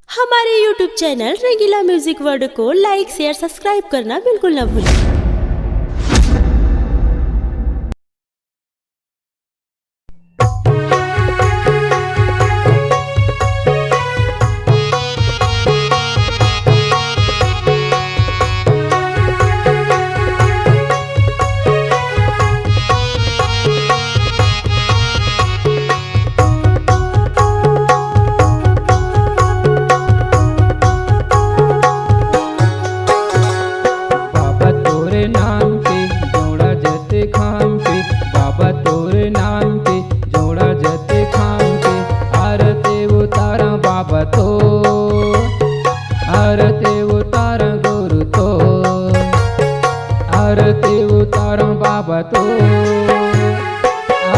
हमारे YouTube channel रंगीला music world को like share subscribe करना बिल्कुल ना भूलें। आरती उतार गुरु तो आरती उतार बाबा तो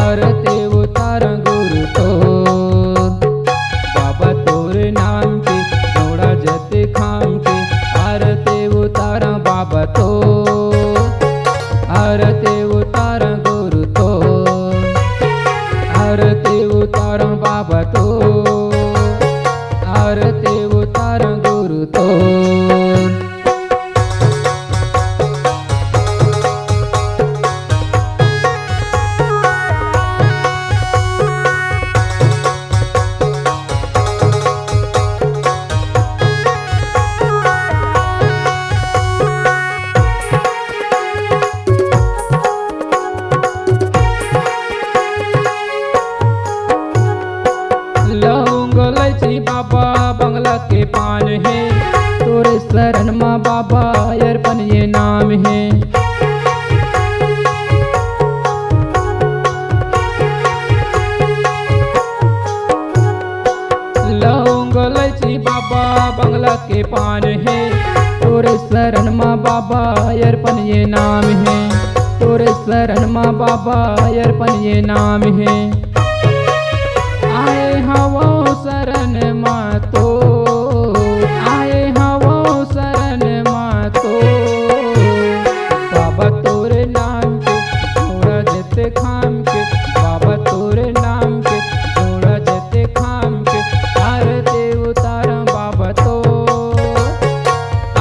आरती उतार गुरु तो बाबा तोरे नाम के जोड़ा जते खाम के आरती उतार बाबा तो आरती उतार गुरु तो आरती उतार बाबा तो आरती उतार गुरु तो लौंग इलायची बाबा बंगला के पान है तोरे शरण माँ बाबा अर्पण ये नाम है। लौंग इलायची बाबा बंगला के पान है तोरे शरण माँ बाबा अर्पण ये नाम है तोरे शरण माँ बाबा अर्पण ये नाम है। आए हवो शरण माँ तो आए हवो शरण माँ तो बाबा तोरे नाम के जोड़ा जते खाम के बाबा तोरे नाम के जोड़ा जते खाम के आरती उतार बाबा तो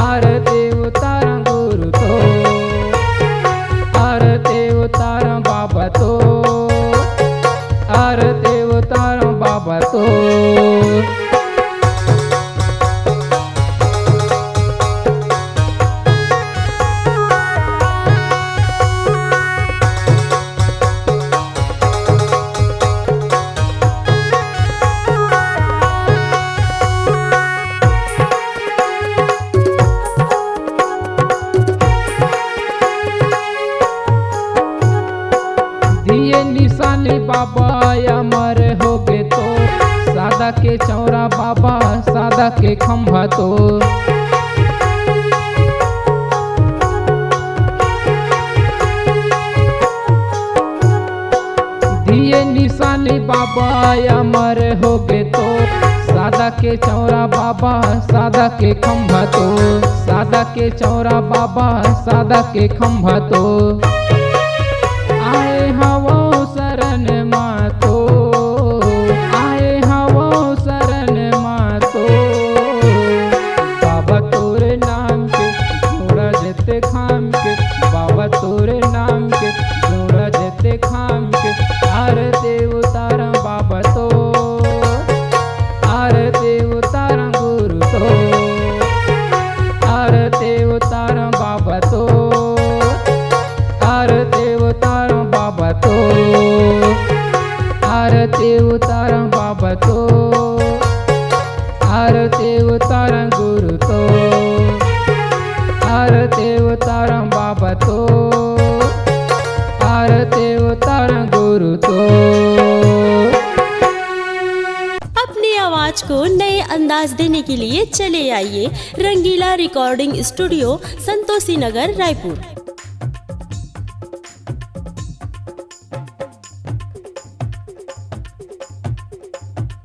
आरती उतार गुरु तो आरती उतार बाबा तो आरती उतार बाबा तो दिए निशानी बाबा अमर हो गए तो सादा के चौरा बाबा सादा के खंभा तो दिए निशानी बाबा अमर हो गए तो सादा के चौरा बाबा सादा के खंभा तो सादा के चौरा बाबा सादा के खंभा तो आए हवो शरण माँ तो आए हवो शरण माँ तो बाबा तोरे नाम के जोड़ा जते खाम के बाबा तोरे नाम के जोड़ा जते खाम के आरती उतार बाबा तो आरती उतार गुरु तो आरती उतार बाबा तो आरती उतार बाबा तो आरती उतार बाबा तो आरती उतार गुरु तो आरती उतार बाबा तो आरती उतार गुरु तो। अपनी आवाज को नए अंदाज देने के लिए चले आइए रंगीला रिकॉर्डिंग स्टूडियो संतोषी नगर रायपुर।